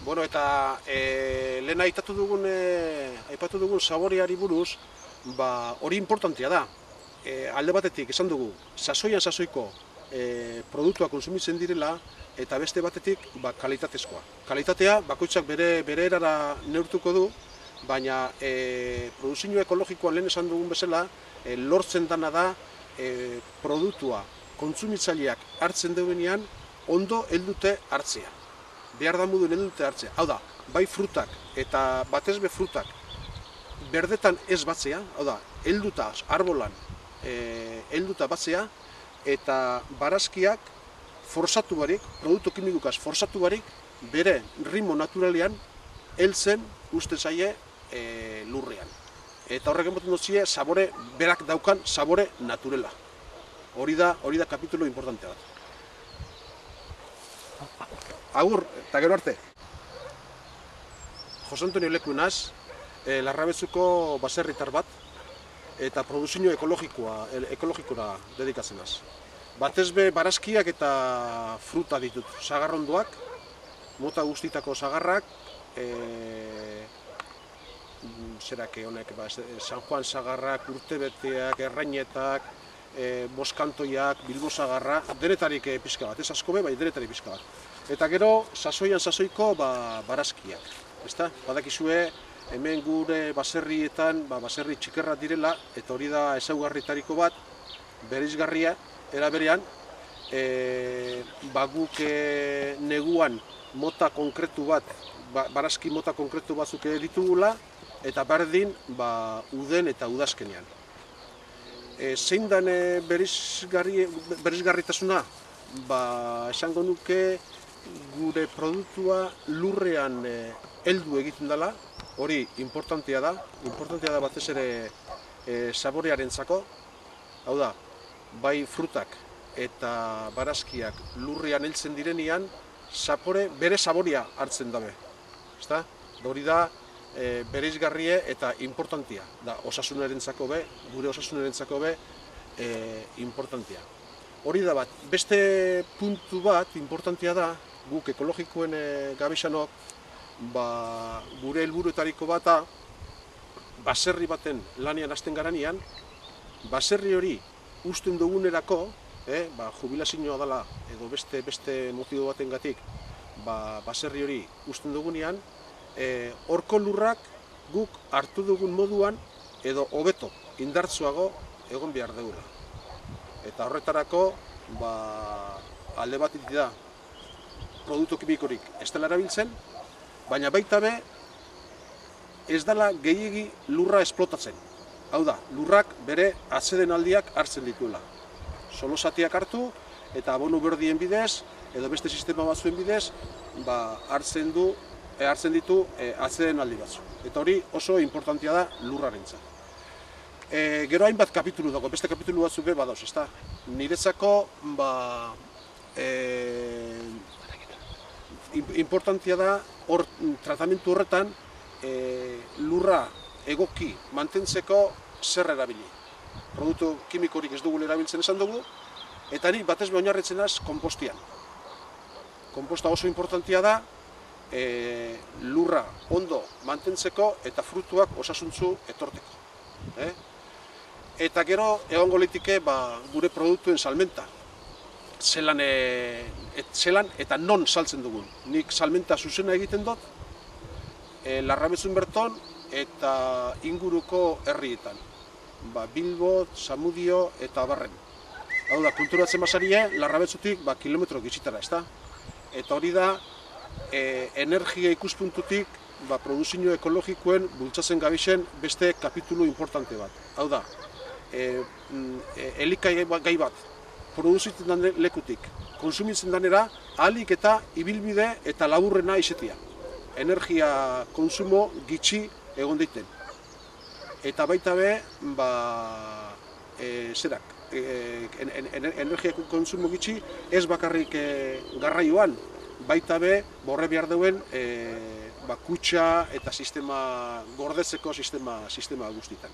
Bueno, eta lehen aipatu dugun saboreari buruz, hori importantea da. Alde batetik esan dugu, sasoiko produktua konsumitzen direla, eta beste batetik kalitatezkoa. Kalitatea bakoitzak bere erara neurtuko du, baina produzio ekologikoan lehen esan dugun bezala, lortzen dana da produktua kontsumitzaileak hartzen duenean ondo heldute hartzea. Behar da moduen heldute hartzea. Hau da, bai frutak eta batez be frutak berdetan ez batzea, hau da, helduta arbolan helduta batzea, eta barazkiak forsatu barik, produktu kimikukaz forsatu barik, bere ritmo naturalean heltzen uste zaie lurrean. Eta horrek emoten dutzie, berak daukan sabore naturela. Hori da kapitulo importantea bat. Agur, eta gero arte. Jose Antonio Lekuenaz, Larrabezuko baserritar bat, eta produzio ekologikora dedikatzen az. Batez be barazkiak eta fruta ditut, sagarrondoak, mota guztitako sagarrak, San Juan sagarrak, urtebeteak, errainetak, boskantoiak, bilbo sagarra, denetarik pixka bat, ez asko be, bai denetarik pixka bat. Eta gero, sasoiko barazkiak. Badakizue, hemen gure baserrietan, baserri txikerra direla, eta hori da ezaugarritariko bat, bereizgarria, era berean, guk neguan mota konkretu bat, barazki mota konkretu batzuk ditugula, eta berdin uden eta udazkenean. Zein den bereizgarritasuna? Esango nuke gure produktua lurrean heldu egiten dela, hori importantea da batez ere saborearentzako. Hau da, bai frutak eta barazkiak lurrean heltzen direnean, bere saborea hartzen dabe. Hori da bereizgarrie eta importantea da, gure osasunarentzako be importantea. Hori da bat, beste puntu bat importantea da, guk ekologikoen gabexanok, gure helburuetariko bata, baserri baten lanean hasten garanean, baserri hori uzten dugunerako, jubilazioa dela edo beste motibo batengatik, baserri hori uzten dugunean, horko lurrak guk hartu dugun moduan edo hobeto, indartsuago egon behar dugula. Eta horretarako, alde batetik da, produktu kimikorik ez dela erabiltzen, baina baita be, ez dela gehiegi lurra esplotatzen. Hau da, lurrak bere atsedenaldiak hartzen dituela. Solosatiak hartu eta abono berdien bidez, edo beste sistema batzuen bidez, hartzen ditu atsedenaldi batzu. Eta hori oso importantea da lurrarentzat. Gero hainbat kapitulu dago, beste kapitulu batzuk be badauz, ezta? Niretzako, importantea da, tratamentu horretan, lurra egoki mantentzeko zer erabili. Produktu kimikorik ez dugula erabiltzen esan dugu, eta ni batez be oinarritzen naiz konpostian. Konposta oso importantea da, lurra ondo mantentzeko eta frutuak osasuntsu etorteko. Eta gero egongo liteke gure produktuen salmenta. Zelan eta non saltzen dugun. Nik salmenta zuzena egiten dut, Larrabezun berton eta inguruko herrietan. Bilbo, Zamudio eta Barren. Hau da, kulturatzen basarie, Larrabezutik kilometro gitxitara, ezta? Eta hori da, energia ikuspuntutik, produzio ekologikoen bultzatzen gabixen beste kapitulu importante bat. Hau da, elikagai bat, produzitzen den lekutik, konsumitzen denera, ahalik eta ibilbide eta laburrena izetia. Energia konsumo gitxi egon daiten. Eta baita be, energia konsumo gitxi ez bakarrik garraioan, baita be, borre behar duen kutxa eta gordetzeko sistema guztietan.